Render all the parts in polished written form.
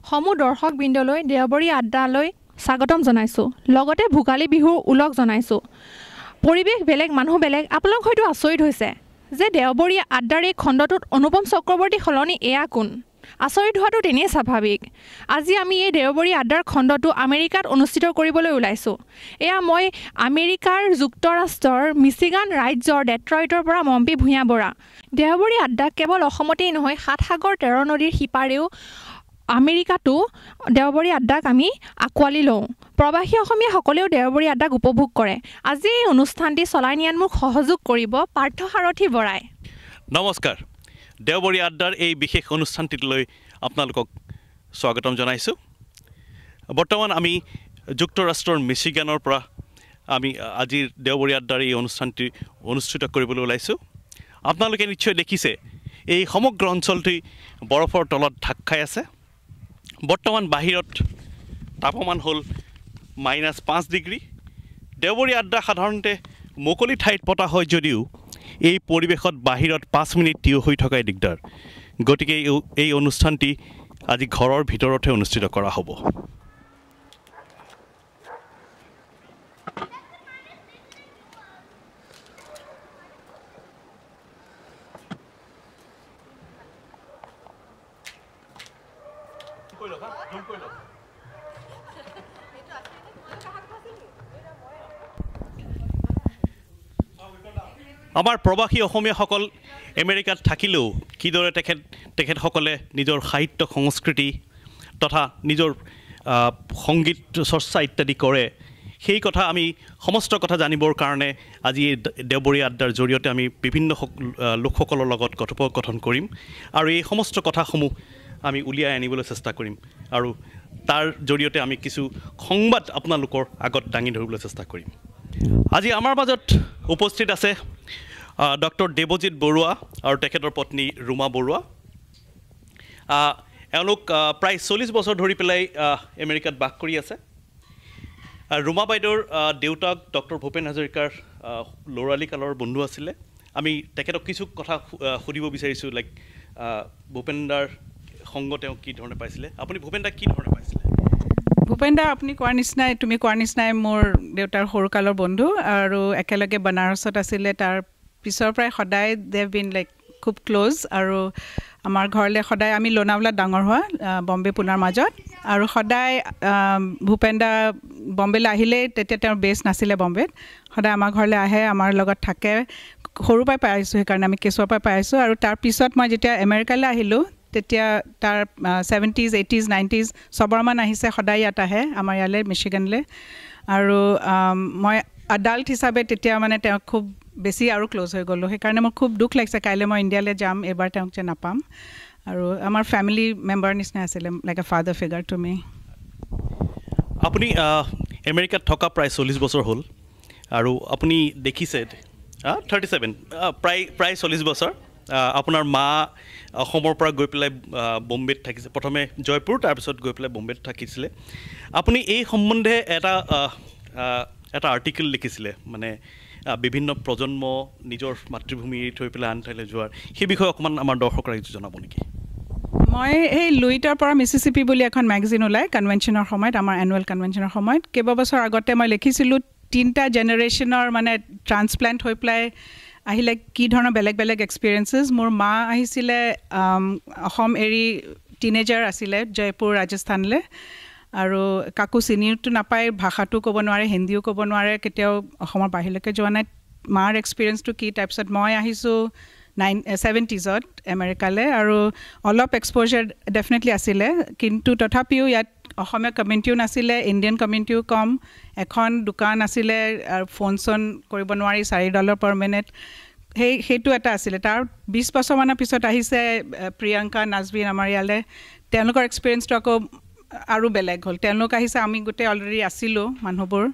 সমূহ দৰ্শকবৃন্দলৈ দেওবৰী আড্ডালৈ স্বাগতম জনাইছোঁ। লগতে ভোগালী বিহুৰ উলগ জনাইছোঁ। পৰিৱেশ বেলেগ, মানুহ বেলেগ। আপোনালোক হয়তো আচৰিত হৈছে যে দেওবৰী আড্ডাৰ এই খণ্ডটোত অনুপম চক্ৰৱৰ্তী সলনি এয়া কোন? আচৰিত হোৱাটো তেনেই স্বাভাৱিক। আজি আমি এই দেওবৰী আড্ডাৰ খণ্ডটো আমেৰিকাত অনুষ্ঠিত কৰিবলৈ ওলাইছোঁ। এয়া মই আমেৰিকাৰ যুক্তৰাষ্ট্ৰৰ মিচিগান ৰাজ্যৰ ডেট্ৰইটৰ পৰা মম্পী ভূঞা বৰা। দেওবৰী আড্ডা কেৱল অসমতেই নহয়, ৭ সাগৰ ১৩ নদীৰ সিপাৰেও আমেৰিকাতো দেওবৰী আড্ডাক আমি আঁকোৱালি লওঁ। প্ৰৱাসী অসমীয়াসকলেও দেওবৰী আড্ডাক উপভোগ কৰে। আজি এই অনুষ্ঠানটি চলাই নিয়াত মোক সহযোগ কৰিব পাৰ্থসাৰথী বৰাই। নমস্কাৰ। দেওবৰী আড্ডাৰ এই বিশেষ অনুষ্ঠানটিলৈ আপোনালোকক স্বাগতম জনাইছোঁ। বৰ্তমান আমি যুক্তৰাষ্ট্ৰৰ মিচিগানৰ পৰা আমি আজিৰ দেওবৰী আড্ডাৰ এই অনুষ্ঠানটি অনুষ্ঠিত কৰিবলৈ ওলাইছোঁ। আপোনালোকে নিশ্চয় দেখিছে এই সমগ্ৰ অঞ্চলটি বৰফৰ তলত ঢাক খাই আছে। বৰ্তমান বাহিৰত তাপমান হ'ল -৫ ডিগ্ৰী। দেওবৰী আড্ডা সাধাৰণতে মুকলি ঠাইত পতা হয় যদিও এই পৰিৱেশত বাহিৰত ৫ মিনিট থিয় হৈ থকাই দিগদাৰ। গতিকে এই অনুষ্ঠানটি আজি ঘৰৰ ভিতৰতে অনুষ্ঠিত কৰা হ'ব। আমাৰ প্ৰৱাসী অসমীয়াসকল আমেৰিকাত থাকিলেও কিদৰে তেখেতসকলে নিজৰ সাহিত্য সংস্কৃতি তথা নিজৰ সংগীত চৰ্চা ইত্যাদি কৰে, সেই কথা আমি সমস্ত কথা জানিবৰ কাৰণে আজি এই দেওবৰী আড্ডাৰ জৰিয়তে আমি বিভিন্ন লোকসকলৰ লগত কথোপকথন কৰিম আৰু এই সমস্ত কথাসমূহ আমি উলিয়াই আনিবলৈ চেষ্টা কৰিম আৰু তাৰ জৰিয়তে আমি কিছু সংবাদ আপোনালোকৰ আগত দাঙি ধৰিবলৈ চেষ্টা কৰিম। আজি আমাৰ মাজত উপস্থিত আছে ডক্টৰ দেৱজিৎ বৰুৱা আৰু তেখেতৰ পত্নী ৰুমা বৰুৱা। এওঁলোক প্ৰায় ৪০ বছৰ ধৰি পেলাই আমেৰিকাত বাস কৰি আছে। ৰুমা বাইদেউৰ দেউতাক ডক্টৰ ভূপেন হাজৰিকাৰ ল'ৰালি কালৰ বন্ধু আছিলে। আমি তেখেতক কিছু কথা সুধিব বিচাৰিছোঁ, লাইক ভূপেন দাৰ সংগ তেওঁ কি ধৰণে পাইছিলে? আপুনি ভূপেন দাক কি ধৰণে পাইছিলে? ভূপেন দা আপুনি তুমি কোৱাৰ নিচিনাই মোৰ দেউতাৰ সৰুকালৰ বন্ধু আৰু একেলগে বানাৰসত আছিলে। তাৰ পিছৰ পৰাই সদায় দে বিন লাইক খুব ক্ল'জ আৰু আমাৰ ঘৰলৈ সদায় আমি লোনাৱালাত ডাঙৰ হোৱা, বম্বে পুনাৰ মাজত। আৰু সদায় ভূপেন দা বম্বেলৈ আহিলে, তেতিয়া তেওঁৰ বেছ নাছিলে বম্বেত, সদায় আমাৰ ঘৰলৈ আহে, আমাৰ লগত থাকে। সৰুৰ পৰাই পাই আহিছোঁ, সেইকাৰণে আমি কেঁচুৱাৰ পৰাই পাই আহিছোঁ। আৰু তাৰপিছত মই যেতিয়া আমেৰিকালৈ আহিলোঁ, তেতিয়া তাৰ 70s, 80s, 90s ছবাৰমান আহিছে, সদায় ইয়াত আহে আমাৰ ইয়ালৈ মিচিগানলৈ। আৰু মই আডাল্ট হিচাপে তেতিয়া মানে তেওঁক খুব বেছি আৰু ক্ল'জ হৈ গ'লোঁ। সেইকাৰণে মোৰ খুব দুখ লাগিছে কাইলৈ মই ইণ্ডিয়ালৈ যাম, এইবাৰ তেওঁক যে নাপাম। আৰু আমাৰ ফেমিলি মেম্বাৰ নিচিনা আছিলে, like a father figure to me. আপুনি আমেৰিকাত থকা প্ৰায় 40 বছৰ হ'ল আৰু আপুনি দেখিছে 37 প্ৰায় 40 বছৰ। আপোনাৰ মা অসমৰ পৰা গৈ পেলাই বম্বেত থাকিছে, প্ৰথমে জয়পুৰ, তাৰপিছত গৈ পেলাই বম্বেত থাকিছিলে। আপুনি এই সম্বন্ধে এটা আৰ্টিকেল লিখিছিলে, মানে বিভিন্ন প্ৰজন্ম নিজৰ মাতৃভূমি এৰি থৈ পেলাই আন ঠাইলৈ যোৱাৰ, সেই বিষয়ে অকণমান আমাৰ দৰ্শক ৰাইজক জনাব নেকি? মই এই লুইটৰ পৰা মিছিছিপি বুলি এখন মেগাজিন ওলায় কনভেনশ্যনৰ সময়ত, আমাৰ এনুৱেল কনভেনশ্যনৰ সময়ত কেইবাবছৰ আগতে মই লিখিছিলোঁ 3টা জেনেৰেশ্যনৰ মানে ট্ৰান্সপ্লেণ্ট হৈ পেলাই আহিলে কি ধৰণৰ বেলেগ বেলেগ এক্সপিৰিয়েঞ্চেছ। মোৰ মা আহিছিলে অসম এৰি, টিনেজাৰ আছিলে, জয়পুৰ ৰাজস্থানলৈ, আৰু কাকো চিনিটো নাপায়, ভাষাটো ক'ব নোৱাৰে, হিন্দীও ক'ব নোৱাৰে, কেতিয়াও অসমৰ বাহিৰলৈকে যোৱা নাই। মাৰ এক্সপিৰিয়েঞ্চটো কি? তাৰপিছত মই আহিছোঁ 70sত আমেৰিকালৈ, আৰু অলপ এক্সপ'জাৰ ডেফিনেটলি আছিলে, কিন্তু তথাপিও ইয়াত অসমীয়া কমিউনিটিও নাছিলে, ইণ্ডিয়ান কমিউনিটিও কম, এখন দোকান আছিলে, আৰু ফোন চোন কৰিব নোৱাৰি, $4 per minute, সেইটো এটা আছিলে। তাৰ 20 বছৰমানৰ পিছত আহিছে প্ৰিয়ংকা, নাজবিন আমাৰ ইয়ালৈ। তেওঁলোকৰ এক্সপিৰিয়েঞ্চটো আকৌ আৰু বেলেগ হ'ল। তেওঁলোক আহিছে, আমি গোটেই অলৰেডি আছিলোঁ মানুহবোৰ,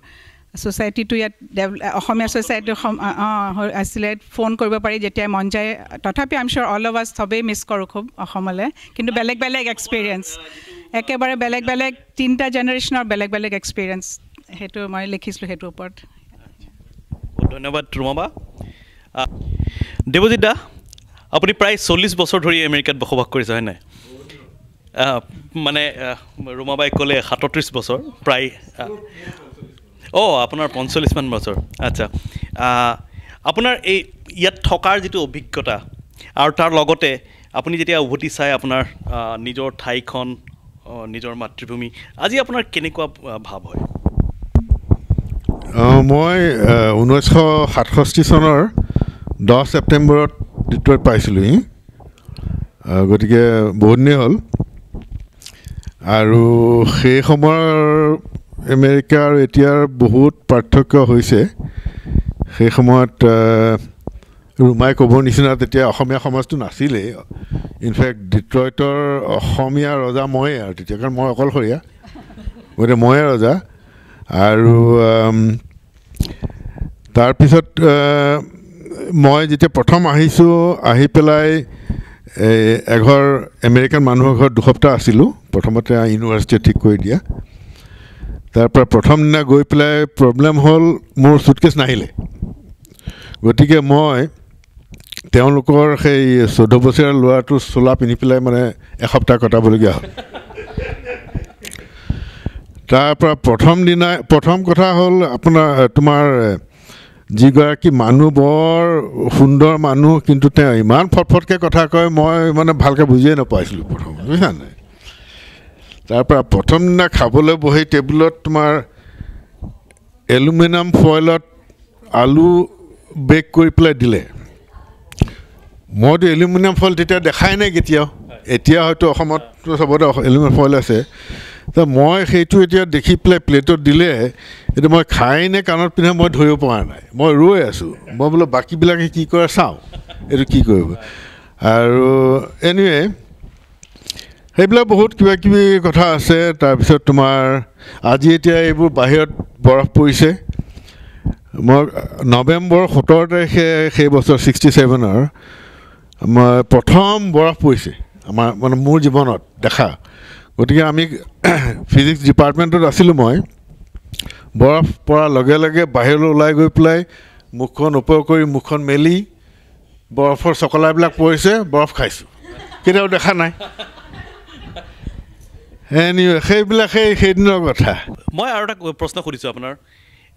ছ'চাইটিটো ইয়াত অসমীয়া ছ'চাইটি আছিলে, ফোন কৰিব পাৰি যেতিয়া মন যায়। তথাপি I am sure all of us চবেই মিছ কৰোঁ খুব অসমলৈ, কিন্তু বেলেগ বেলেগ এক্সপিৰিয়েঞ্চ, একেবাৰে বেলেগ বেলেগ 3টা জেনেৰেশ্যনৰ বেলেগ বেলেগ এক্সপিৰিয়েঞ্চ, সেইটো মই লিখিছিলোঁ সেইটোৰ ওপৰত। ধন্যবাদ ৰুমাবা। দেৱজিৎ দা, আপুনি প্ৰায় 40 বছৰ ধৰি আমেৰিকাত বসবাস কৰিছে, হয় নাই? মানে ৰুমাবাই ক'লে 37 বছৰ প্ৰায় আপোনাৰ 45মান বছৰ আচ্ছা আপোনাৰ এই ইয়াত থকাৰ যিটো অভিজ্ঞতা আৰু তাৰ লগতে আপুনি যেতিয়া উভতি চাই আপোনাৰ নিজৰ ঠাইখন নিজৰ মাতৃভূমি আজি আপোনাৰ কেনেকুৱা ভাৱ হয় মই 1967 চনৰ 10 ছেপ্টেম্বৰত ডিট্ৰইট পাইছিলোঁহি গতিকে বহুত দিনেই হ'ল আৰু সেই সময়ৰ আমেৰিকা আৰু এতিয়াৰ বহুত পাৰ্থক্য হৈছে সেই সময়ত ৰুমাই ক'বৰ নিচিনা তেতিয়া অসমীয়া সমাজটো নাছিলেই ইনফেক্ট ডিট্ৰইটৰ অসমীয়া ৰজা ময়ে আৰু তেতিয়া কাৰণ মই অকলশৰীয়া গতিকে ময়ে ৰজা আৰু তাৰপিছত মই যেতিয়া প্ৰথম আহিছোঁ আহি পেলাই এঘৰ আমেৰিকান মানুহৰ ঘৰত দুসপ্তাহ আছিলোঁ প্ৰথমতে ইউনিভাৰ্চিটিয়ে ঠিক কৰি দিয়া তাৰপৰা প্ৰথম দিনা গৈ পেলাই প্ৰব্লেম হ'ল মোৰ চুটকেছ নাহিলে গতিকে মই তেওঁলোকৰ সেই 14 বছৰীয়া ল'ৰাটোৰ চোলা পিন্ধি পেলাই মানে এসপ্তাহ কটাবলগীয়া হ'ল তাৰপৰা প্ৰথম কথা হ'ল তোমাৰ যিগৰাকী মানুহ বৰ সুন্দৰ মানুহ কিন্তু তেওঁ ইমান ফটফটকৈ কথা কয় মই মানে ভালকৈ বুজিয়ে নাপাইছিলোঁ প্ৰথম বুজিছা নাই তাৰপৰা প্ৰথম দিনা খাবলৈ বহি টেবুলত তোমাৰ এলুমিনিয়াম ফইলত আলু বেক কৰি পেলাই দিলে মইতো এলুমিনিয়াম ফইল তেতিয়া দেখাই নাই কেতিয়াও এতিয়া হয়তো অসমত চবতে এলুমিনিয়াম ফইল আছে তো মই সেইটো এতিয়া দেখি পেলাই প্লেটত দিলে এইটো মই খাই নে কাণত পিন্ধা মই ধৰিব পৰা নাই মই ৰৈ আছোঁ মই বোলো বাকীবিলাকে কি কৰে চাওঁ এইটো কি কৰিব আৰু এনিৱে সেইবিলাক বহুত কিবা কিবি কথা আছে তাৰপিছত তোমাৰ আজি এতিয়া এইবোৰ বাহিৰত বৰফ পৰিছে মই নৱেম্বৰ 17 তাৰিখে সেই বছৰ 67ৰ মই প্ৰথম বৰফ পৰিছে আমাৰ মানে মোৰ জীৱনত দেখা গতিকে আমি ফিজিক্স ডিপাৰ্টমেণ্টত আছিলোঁ মই বৰফ পৰাৰ লগে লগে বাহিৰলৈ ওলাই গৈ পেলাই মুখখন ওপৰ কৰি মুখখন মেলি বৰফৰ চকলাবিলাক পৰিছে বৰফ খাইছোঁ কেতিয়াও দেখা নাই সেইবিলাক সেইদিনৰ কথা মই আৰু এটা প্ৰশ্ন সুধিছোঁ আপোনাৰ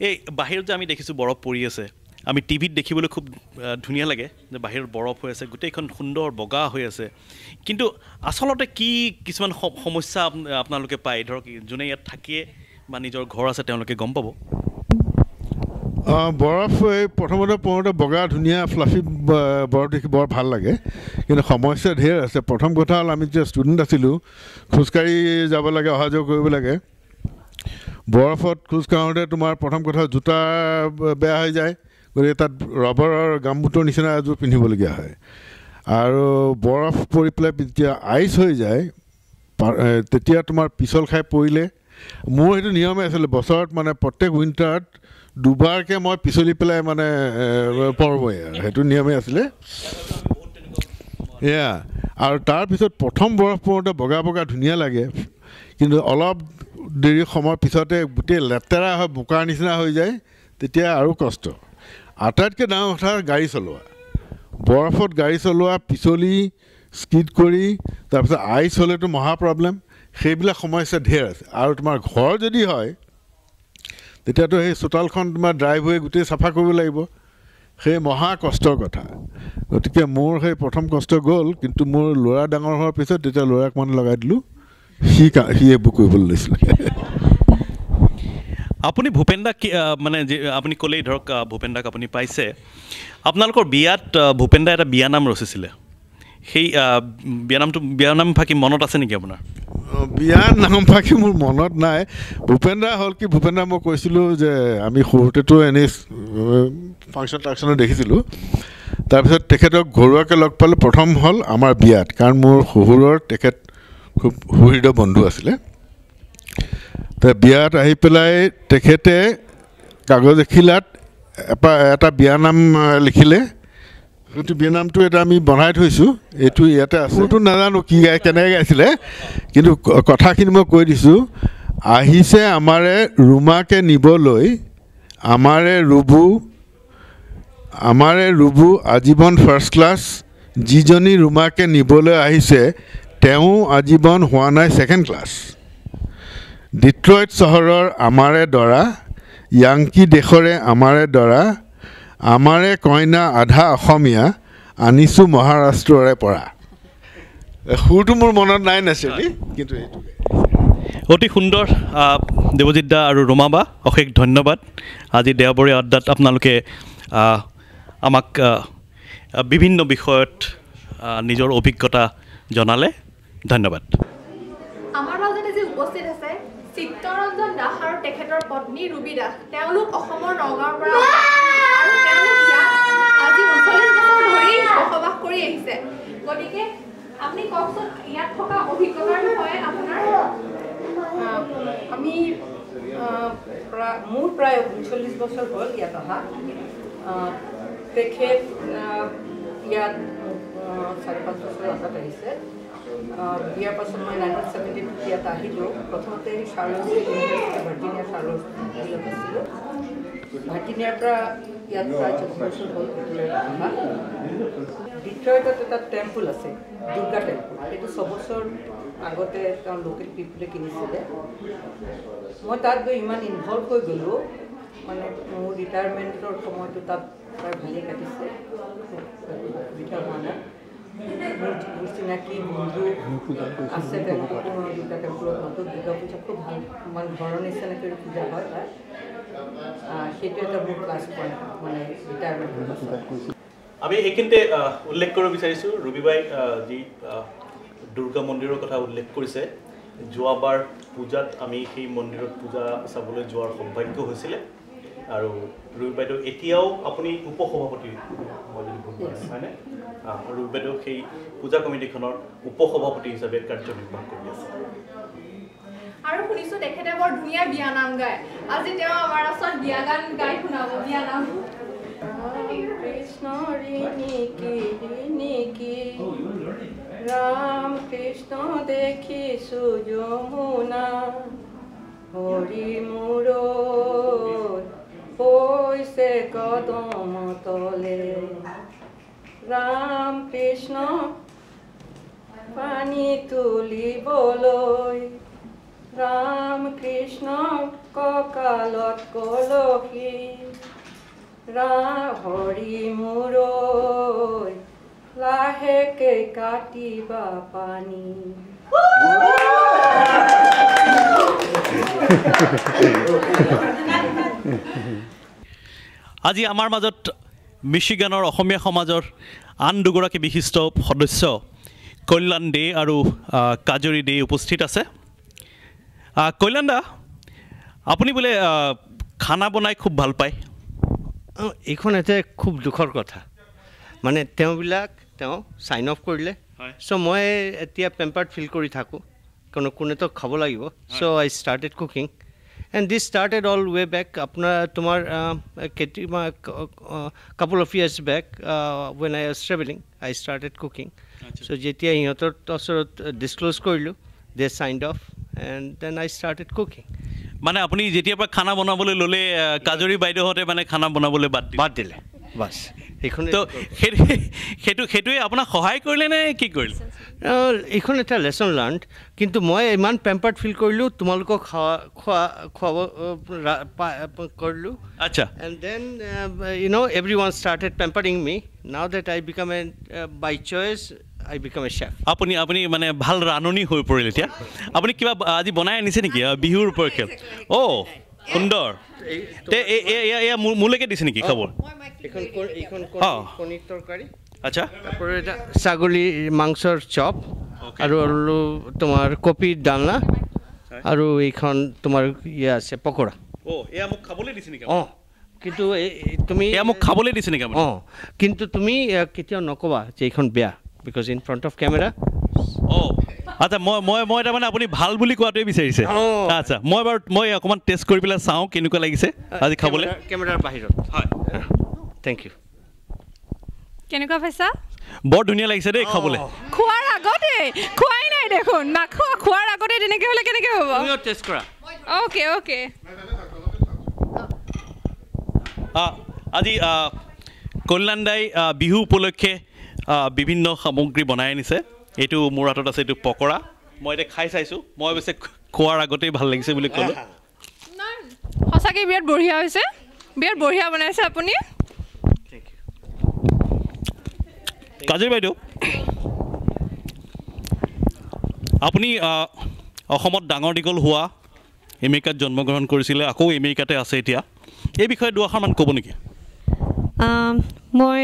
এই বাহিৰত যে আমি দেখিছোঁ বৰফ পৰি আছে আমি টিভিত দেখিবলৈ খুব ধুনীয়া লাগে যে বাহিৰত বৰফ হৈ আছে গোটেইখন সুন্দৰ বগা হৈ আছে কিন্তু আচলতে কি কিছুমান সমস্যা আপোনালোকে পায় ধৰক যোনে ইয়াত থাকে বা নিজৰ ঘৰ আছে তেওঁলোকে গম পাব বৰফ এই প্ৰথমতে পৰোঁতে বগা ধুনীয়া ফ্লাফি বৰফ দেখি বৰ ভাল লাগে কিন্তু সমস্যা ঢেৰ আছে প্ৰথম কথা হ'ল আমি যেতিয়া ষ্টুডেণ্ট আছিলোঁ খোজকাঢ়ি যাব লাগে অহা যোৱা কৰিব লাগে বৰফত খোজকাঢ়োঁতে তোমাৰ প্ৰথম কথা জোতা বেয়া হৈ যায় গতিকে তাত ৰবাৰৰ গামবুটৰ নিচিনা এযোৰ পিন্ধিবলগীয়া হয় আৰু বৰফ পৰি পেলাই যেতিয়া আইচ হৈ যায় তেতিয়া তোমাৰ পিছল খাই পৰিলে মোৰ সেইটো নিয়মে আছিলে বছৰত মানে প্ৰত্যেক উইণ্টাৰত দুবাৰকৈ মই পিছলি পেলাই মানে পৰোঁৱেই আৰু সেইটো নিয়মেই আছিলে এয়া আৰু তাৰপিছত প্ৰথম বৰফ পৰোঁতে বগা বগা ধুনীয়া লাগে কিন্তু অলপ দেৰি সময়ৰ পিছতে গোটেই লেতেৰা হৈ বোকাৰ নিচিনা হৈ যায় তেতিয়া আৰু কষ্ট আটাইতকৈ ডাঙৰ কথা গাড়ী চলোৱা বৰফত গাড়ী চলোৱা পিছলি স্কিড কৰি তাৰপিছত আইচ হ'লেতো মহা প্ৰব্লেম সেইবিলাক সমস্যা ঢেৰ আছে আৰু তোমাৰ ঘৰ যদি হয় তেতিয়াতো সেই চোতালখন তোমাৰ ড্ৰাইভ হৈ গোটেই চাফা কৰিব লাগিব সেই মহা কষ্টৰ কথা গতিকে মোৰ সেই প্ৰথম কষ্ট গ'ল কিন্তু মোৰ ল'ৰা ডাঙৰ হোৱাৰ পিছত তেতিয়া ল'ৰাক মানে লগাই দিলোঁ সি এইবোৰ কৰিবলৈ লৈছিলে আপুনি ভূপেন দাক মানে আপুনি ক'লেই ধৰক ভূপেন দাক আপুনি পাইছে আপোনালোকৰ বিয়াত ভূপেন দাই এটা বিয়ানাম ৰচিছিলে সেই বিয়ানাম ফাকি মনত আছে নেকি আপোনাৰ বিয়াৰ নাম ফাকি মোৰ মনত নাই ভূপেন দা হ'ল কি ভূপেন দা মই কৈছিলোঁ যে আমি সৰুতেতো এনেই ফাংচনত দেখিছিলোঁ তাৰপিছত তেখেতক ঘৰুৱাকৈ লগ পালোঁ প্ৰথম হ'ল আমাৰ বিয়াত কাৰণ মোৰ শহুৰৰ তেখেত খুব সুহৃদ বন্ধু আছিলে বিয়াত আহি পেলাই তেখেতে কাগজ এখিলাত এটা বিয়ানাম লিখিলে সেইটো বিয়ানামটো এটা আমি বনাই থৈছোঁ এইটো ইয়াতে আছোতো নাজানো কি কেনেকৈ গাইছিলে কিন্তু কথাখিনি মই কৈ দিছোঁ আহিছে আমাৰে ৰুমাকে নিবলৈ আমাৰে ৰুবু আজীৱন ফাৰ্ষ্ট ক্লাছ যিজনী ৰুমাকে নিবলৈ আহিছে তেওঁ আজীৱন হোৱা নাই ছেকেণ্ড ক্লাছ ডিট্ৰইট চহৰৰ আমাৰে দৰা য়াংকি দেশৰে আমাৰে দৰা আমাৰে কইনা আধা অসমীয়া আনিছোঁ মহাৰাষ্ট্ৰৰে পৰা সুৰটো মোৰ মনত নাই নেচেলি কিন্তু এইটোকে অতি সুন্দৰ দেৱজিৎ দা আৰু ৰোমাবা অশেষ ধন্যবাদ আজি দেওবৰীয়া আড্ডাত আপোনালোকে আমাক বিভিন্ন বিষয়ত নিজৰ অভিজ্ঞতা জনালে ধন্যবাদ আমাৰ মাজত আজি উপস্থিত আছে চিত্তৰঞ্জন দাস আৰু তেখেতৰ পত্নী ৰুবি দাস তেওঁলোক অসমৰ নগাঁৱৰ পৰা আৰু তেওঁলোক ইয়াত আজি 39 বছৰ ধৰি বসবাস কৰি আহিছে গতিকে আপুনি কওকচোন ইয়াত থকা অভিজ্ঞতাৰ বিষয়ে আপোনাৰ আমি মোৰ প্ৰায় 39 বছৰ হ'ল ইয়াত অহা তেখেত ইয়াত 4-5 বছৰ আগত আহিছে বিয়াৰ পাছত মই 1972 ইয়াত আহিলোঁ প্ৰথমতে চাৰ্লছ ইউনিভাৰ্চিটি ভাৰ্জিনিয়া চাৰ্লছ আছিলোঁ ভাৰ্জিনিয়াৰ পৰা ইয়াত প্ৰায় 4 বছৰ হ'ল অহা ডিট্ৰইটত এটা টেম্পল আছে দুৰ্গা টেম্পল সেইটো 6 বছৰ আগতে তেওঁ লোকেল পিপলে কিনিছিলে মই তাত গৈ ইমান ইনভলভ হৈ গ'লোঁ মানে মোৰ ৰিটায়াৰমেণ্টৰ সময়টো তাত প্ৰায় ভালেই কাটিছে সুবিধা হোৱা নাই মোৰ চিনাকি বন্ধু আছে তেওঁলোকৰ দুৰ্গা টেম্পলত নতুন দুৰ্গা পূজা খুব ভাল মানে ঘৰৰ নিচিনাকৈ পূজা হয় তাত সেইটো এটা মোৰ ক্লাছ পইণ্ট মানে ৰিটায়াৰমেণ্টৰ পাছত আমি এইখিনিতে উল্লেখ কৰিব বিচাৰিছোঁ ৰুবিবাই যি দুৰ্গা মন্দিৰৰ কথা উল্লেখ কৰিছে যোৱাবাৰ পূজাত আমি সেই মন্দিৰত পূজা চাবলৈ যোৱাৰ সৌভাগ্য হৈছিলে আৰু ৰুবি বাইদেউ এতিয়াও আপুনি উপসভাপতি মই যদি ভুল কৰা হয়নে ৰুবি বাইদেউ সেই পূজা কমিটিখনৰ উপসভাপতি হিচাপে কাৰ্যনিৰ্বাহ কৰি আছে আৰু শুনিছোঁ তেখেতে বৰ ধুনীয়া বিয়া নাম গায় আজি তেওঁ আমাৰ ওচৰত বিয়া গান গাই শুনাব বিয়া নাম কৃষ্ণ ঋণিকি ৰাম কৃষ্ণ দেখিছোঁ যমুনা হৰি মূৰ পইছে কদম তলে ৰাম কৃষ্ণ পানী তুলিবলৈ ৰাম কৃষ্ণ কঁকালত কলসী হৰি মূৰ লাহেকে কাটিবা পানী আজি আমাৰ মাজত মিচিগানৰ অসমীয়া সমাজৰ আন দুগৰাকী বিশিষ্ট সদস্য কল্যাণ দে আৰু কাজৰী দে উপস্থিত আছে কল্যাণ দা আপুনি বোলে খানা বনাই খুব ভাল পায় এইখন এটা খুব দুখৰ কথা মানে তেওঁবিলাক চাইন অফ কৰিলে চ' মই এতিয়া পেম্পাৰ্ড ফিল কৰি থাকোঁ কাৰণ কোনেতো খাব লাগিব so' I started cooking and this started all way back আপোনাৰ তোমাৰ couple of years back when I was travelling I started cooking so' যেতিয়া সিহঁতৰ ওচৰত ডিছক্ল'জ কৰিলোঁ they signed off and then I started cooking মানে আপুনি যেতিয়াৰ পৰা খানা বনাবলৈ ল'লে কাজৰী বাইদেউহঁতে মানে খানা বনাবলৈ বাদ দিলে বাছ এইখন তো সেইটোৱে আপোনাক সহায় কৰিলে নে কি কৰিলে এইখন এটা লেচন লাৰ্ণ কিন্তু মই ইমান পেম্পাৰ্ড ফিল কৰিলোঁ তোমালোকক খুৱাব কৰিলোঁ আচ্ছা and then everyone started pampering me now that I become a by choice I become a chef. আপুনি মানে ভাল ৰান্ধনি হৈ পৰিল এতিয়া আপুনি কিবা আজি বনাই আনিছে নেকি বিহুৰ উপলক্ষে সুন্দৰ এয়া মোলৈকে দিছে নেকি খবৰ কণীৰ তৰকাৰী আচ্ছা তাৰপৰে এটা ছাগলী মাংসৰ চপ আৰু তোমাৰ কপিৰ ডালনা আৰু এইখন তোমাৰ ইয়ে আছে পকোৰা এয়া মোক খাবলৈ দিছে নেকি কিন্তু তুমি এয়া মোক খাবলৈ দিছে নেকি কিন্তু তুমি কেতিয়াও নকবা যে এইখন বেয়া because in front of camera আচ্ছা মই তাৰমানে আপুনি ভাল বুলি কোৱাটোৱে বিচাৰিছে আচ্ছা মই অকণমান টেষ্ট কৰি পেলাই চাওঁ কেনেকুৱা লাগিছে আজি খাবলৈ কেমেৰাৰ বাহিৰত হয় থেংক ইউ কেনেকুৱা পাইছা বৰ ধুনীয়া লাগিছে দেই খাবলৈ খোৱাৰ আগতে খোৱাই নাই দেখোন খোৱাৰ আগতে তেনেকৈ হ'লে কেনেকৈ হ'ব তুমিও টেষ্ট কৰা অ'কে আজি কল্যাণ দাই বিহু উপলক্ষে বিভিন্ন সামগ্ৰী বনাই আনিছে এইটো মোৰ হাতত আছে এইটো পকৰা মই এতিয়া খাই চাইছোঁ মই অৱশ্যে খোৱাৰ আগতেই ভাল লাগিছে বুলি ক'লোঁ সঁচাকৈ বিৰাট বঢ়িয়া হৈছে বিৰাট বঢ়িয়া বনাইছে আপুনি কাজৰি বাইদেউ আপুনি অসমত ডাঙৰ দীঘল হোৱা আমেৰিকাত জন্মগ্ৰহণ কৰিছিলে আকৌ আমেৰিকাতে আছে এতিয়া এই বিষয়ে দুআষাৰমান ক'ব নেকি মই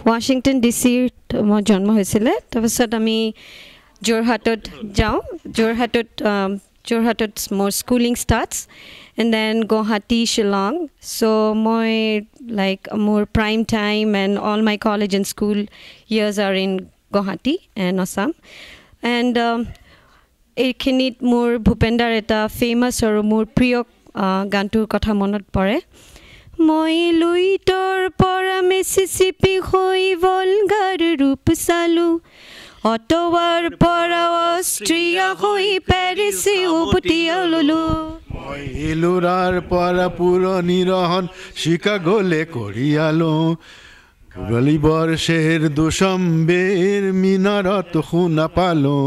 ৱাশ্বিংটন ডিচিত মই জন্ম হৈছিলে তাৰপিছত আমি যোৰহাটত যাওঁ যোৰহাটত মোৰ schooling starts and then Guwahati Shillong so' মই লাইক মোৰ prime time and all my college and school years are in Guwahati and Assam and এইখিনিত মোৰ ভূপেন্দাৰ এটা ফেমাছ আৰু মোৰ প্ৰিয় গানটোৰ কথা মনত পৰে মই লুইতৰ পৰা মিছিছিপি হৈ ভলগাৰ ৰূপ চালোঁ অটৱাৰ পৰা অষ্ট্ৰিয়া হৈ পেৰিছ উভতি ল'লোঁ মই ইলোৰাৰ পৰা পুৰণি ৰহন চিকাগোলে কঢ়িয়ালোঁ বৰ্ষেৰ দুচম্বেৰ মিনাৰত শুনা পালোঁ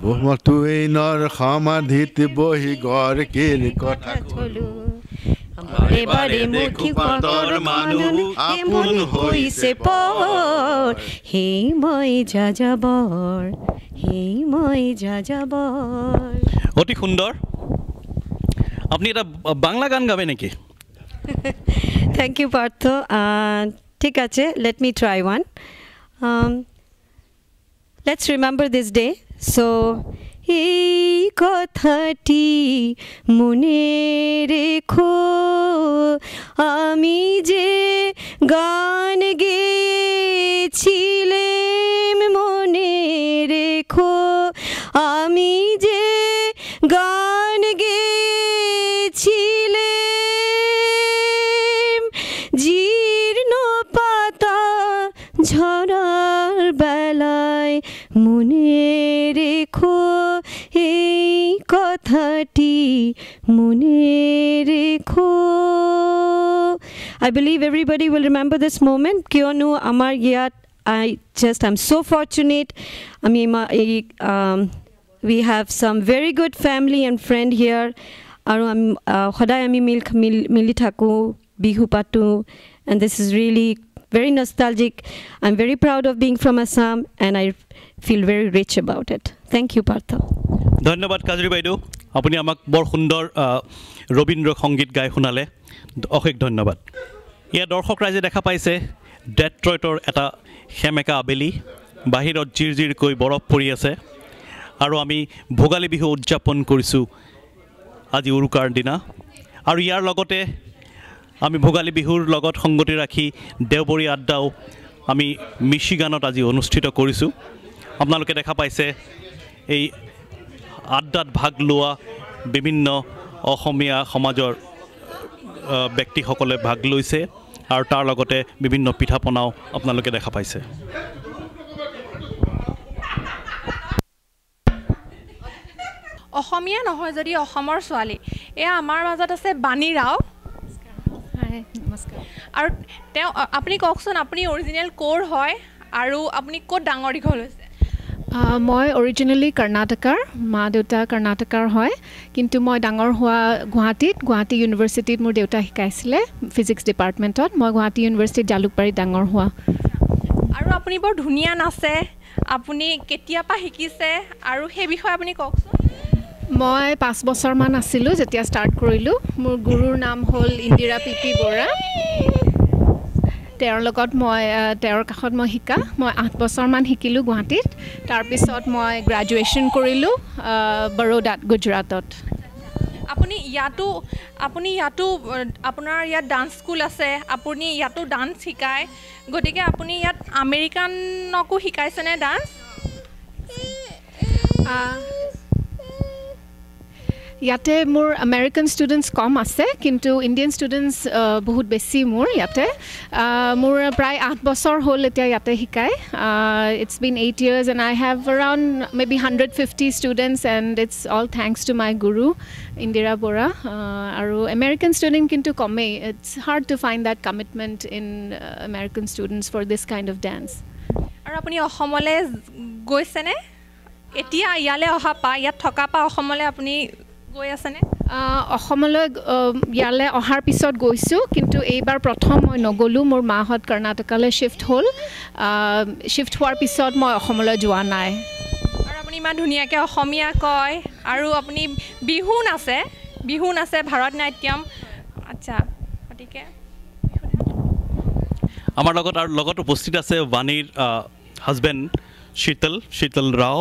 বহুতুৱেইনৰ সমাধিত বহি গড়কেৰ কথা ক'লোঁ এবাৰে মুঠি পাতৰ মানুহ আপোন হৈছে পৰ হে মই যাযাবৰ অতি সুন্দৰ আপুনি এটা বাংলা গান গাবে নেকি থ্যাংক ইউ পার্থ ঠিক আছে let me try one let's remember this day so এই কথাটি মনে রেখো আমি যে গান গেয়েছিলাম মনে রেখো আমি যে গান গেয়েছিলাম জীর্ণ পাতা ঝরার বেলায় মনে রেখো এই কথাটি মনে রেখো I believe everybody will remember this moment কিয়নো আমাৰ ইয়াত I'm so fortunate we have some very good family and friend here আৰু সদায় আমি মিলি থাকোঁ বিহু পাতোঁ and this is really very nostalgic. I'm very proud of being from Assam and I feel very rich about it. Thank you, Partha. ধন্যবাদ কাজৰি বাইদেউ আপুনি আমাক বৰ সুন্দৰ ৰবীন্দ্ৰ সংগীত গাই শুনালে অশেষ ধন্যবাদ ইয়াৰ দৰ্শক ৰাইজে দেখা পাইছে ডেট্ৰইটৰ এটা সেমেকা আবেলি বাহিৰত জিৰজিৰকৈ বৰফ পৰি আছে আৰু আমি ভোগালী বিহু উদযাপন কৰিছোঁ আজি উৰুকাৰ দিনা আৰু ইয়াৰ লগতে আমি ভোগালী বিহুৰ লগত সংগতি ৰাখি দেওবৰী আড্ডাও আমি মিচিগানত আজি অনুষ্ঠিত কৰিছোঁ আপোনালোকে দেখা পাইছে এই আড্ডাত ভাগ লোৱা বিভিন্ন অসমীয়া সমাজৰ ব্যক্তিসকলে ভাগ লৈছে আৰু তাৰ লগতে বিভিন্ন পিঠা পনাও আপোনালোকে দেখা পাইছে অসমীয়া নহয় যদি অসমৰ ছোৱালী এয়া আমাৰ মাজত আছে বাণী ৰাও নমস্কাৰ আৰু তেওঁ আপুনি কওকচোন আপুনি অৰিজিনেল ক'ৰ হয় আৰু আপুনি ক'ত ডাঙৰ দীঘল হৈছে মই অৰিজিনেলি কৰ্ণাটকাৰ মা দেউতা কৰ্ণাটকাৰ হয় কিন্তু মই ডাঙৰ হোৱা গুৱাহাটী ইউনিভাৰ্চিটিত মোৰ দেউতা শিকাইছিলে ফিজিক্স ডিপাৰ্টমেণ্টত মই গুৱাহাটী ইউনিভাৰ্চিটিত জালুকবাৰীত ডাঙৰ হোৱা আৰু আপুনি বৰ ধুনীয়া নাচে আপুনি কেতিয়াৰ পৰা শিকিছে আৰু সেই বিষয়ে আপুনি কওকচোন মই 5 বছৰমান আছিলোঁ যেতিয়া ষ্টাৰ্ট কৰিলোঁ মোৰ গুৰুৰ নাম হ'ল ইন্দিৰা পিপি বৰা তেওঁৰ লগত তেওঁৰ কাষত মই শিকা মই 8 বছৰমান শিকিলোঁ গুৱাহাটীত তাৰপিছত মই গ্ৰেজুৱেশ্যন কৰিলোঁ বৰোদাত গুজৰাটত আপুনি ইয়াতো আপোনাৰ ইয়াত ডান্স স্কুল আছে আপুনি ইয়াতো ডান্স শিকায় গতিকে আপুনি ইয়াত আমেৰিকানকো শিকাইছেনে ডান্স ইয়াতে মোৰ আমেৰিকান ষ্টুডেণ্টছ কম আছে কিন্তু ইণ্ডিয়ান ষ্টুডেণ্টছ বহুত বেছি মোৰ ইয়াতে মোৰ প্ৰায় 8 বছৰ হ'ল এতিয়া ইয়াতে শিকায় it's bin 8 years and I have around maybe 150 students and it's all thanks to my guru Indira Bora আৰু আমেৰিকান ষ্টুডেণ্ট কিন্তু কমেই it's hard to find that commitment in American students for this kind of dance আৰু আপুনি অসমলৈ গৈছেনে এতিয়া ইয়ালৈ অহা পা ইয়াত থকা পা অসমলৈ আপুনি গৈ আছেনে অসমলৈ ইয়ালৈ অহাৰ পিছত গৈছোঁ কিন্তু এইবাৰ প্ৰথম মই নগ'লোঁ মোৰ মাহঁত কৰ্ণাটকালৈ শ্বিফ্ট হ'ল শ্বিফ্ট হোৱাৰ পিছত মই অসমলৈ যোৱা নাই আৰু আপুনি ইমান ধুনীয়াকৈ অসমীয়া কয় আৰু আপুনি বিহু নাচে ভাৰত নাট্যম আচ্ছা গতিকে আমাৰ লগত উপস্থিত আছে वाणीर हस्बैंड शीतल राव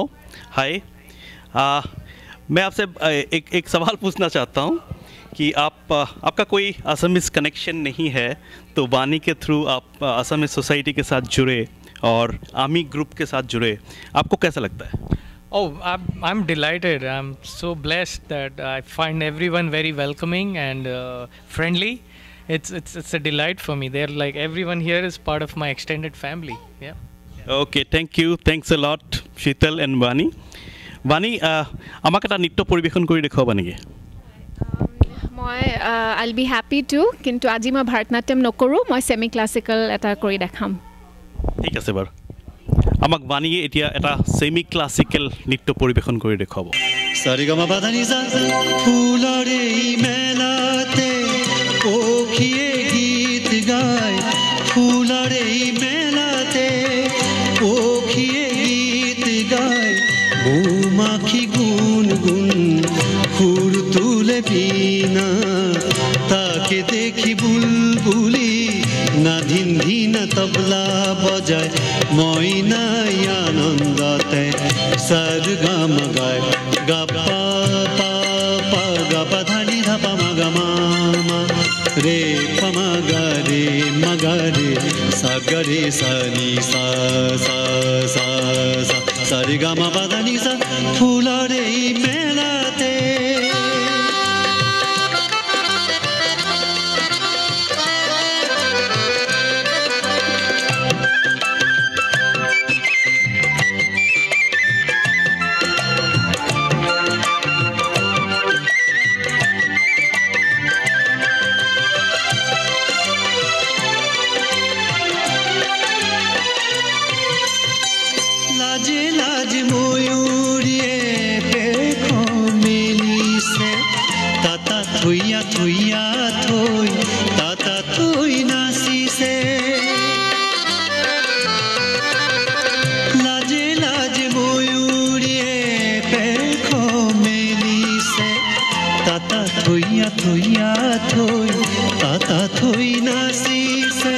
हाय मैं आपसे एक सवाल पूछना चाहता हूँ कि आपका कोई असमीज कनेक्शन नहीं है तो वाणी के थ्रू आप असमीज सोसाइटी के साथ जुड़े और आर्मी ग्रुप के साथ जुड़े आपको कैसा लगता है Oh, I'm delighted. I'm so blessed that I find everyone very welcoming and friendly. It's a delight for me. They're like everyone here is part of my extended family. Yeah. Okay, thank you. Thanks a lot, Sheetal and Vani. Vani, আমাক এটা নৃত্য পৰিৱেশন কৰি দেখুৱাবা নেকি মই I'll be happy to কিন্তু আজি মই ভাৰতনাট্যম নকৰোঁ মই সেমি ক্লাছিকেল এটা কৰি দেখাম ঠিক আছে বাৰু আমাক বাণীয়ে এতিয়া এটা সেমি ক্লাছিকেল নৃত্য পৰিৱেশন কৰি দেখুৱাব সাৰেগামা পাধানিসা ফুলৰে মেলাতে ওখিয়ে গীত গায় ফুলৰে মেলাতে ওখিয়ে গীত গায় মৌমাখি গুনগুন সুর তুলে বিনা তাকে দেখি বুলবুলি না ধিন ধিন তবলা বজায় মইনাই আনন্দতে সরগম গায় গা পা পা পা গা পা ধানি ধা পা মা গা মা মা রে পা মা গা রে সা গা রে সা নি সা সা সা সা সরগম পা ধানি সা ফুলরে মেলাতে লাজে লাজ ময়ূরিয়ে পেখো মেলিছে তাতা থইয়া থইয়া থই তাতা থই নাচিছে লাজে লাজ ময়ূরিয়ে পেখো মেলিছে তাতা থইয়া থইয়া থই তাতা থই নাচিছে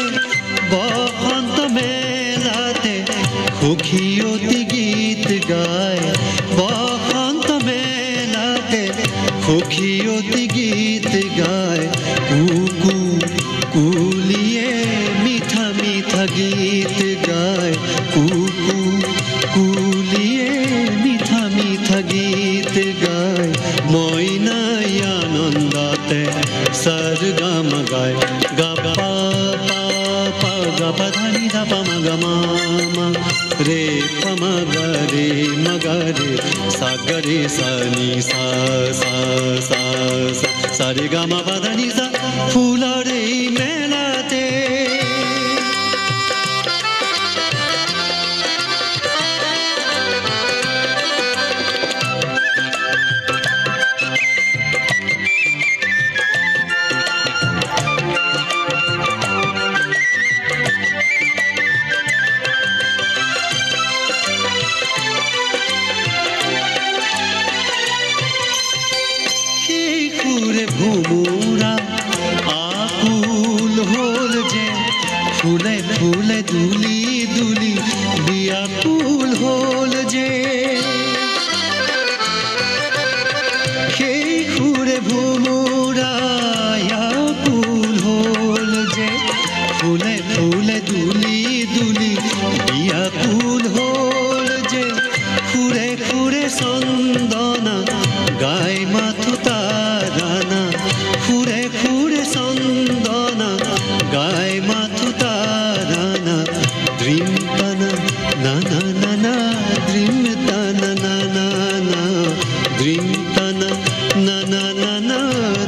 বসন্ত মেলাতে সুখীয়তি গীত গায় বসন্ত মেলাতে সুখীয়তি গীত গায় কুকু কুলিয়ে মিঠা মিঠা গীত গায় কুকু কুলিয়ে মিঠা মিঠা গীত গায় মইনাই আনন্দতে সরগম গায় গা পা পা পা গা পা ধানি ধা পা মা গা মা মা রে পা মা গা রে সা গা রে সা নি সা সা সা সা সরগম পা ধানি সা ফুলরে মেলাতে ভুমুরা আকুল হল যে ফুলে ফুলে দুলি দুলি বিয়াকুল হল যে সেই সুরে ভুমুরা আকুল হল যে ফুলে ফুলে দুলি দুলি বিয়াকুল হল যে ফুরে ফুরে চন্দনা গায় মাথু তারানা ফুরে ফুরে চন্দনা গায় মাথু তারানা দ্রিম তানা না না না না দ্রিম তানা না না না দ্রিম তানা না না না না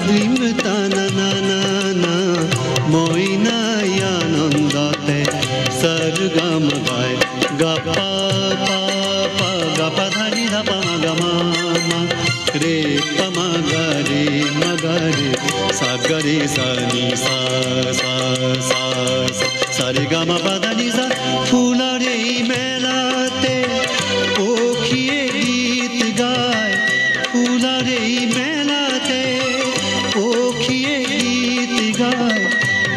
দ্রিম তানা না না না মইনাই আনন্দতে সরগম গায় গা পা পা সাগরে সানি সা সা সা সারে গামা পাদানি সা ফুলার এই মেলাতে পখিয়ে গীত গায় ফুলার এই মেলাতে পখিয়ে গীত গায়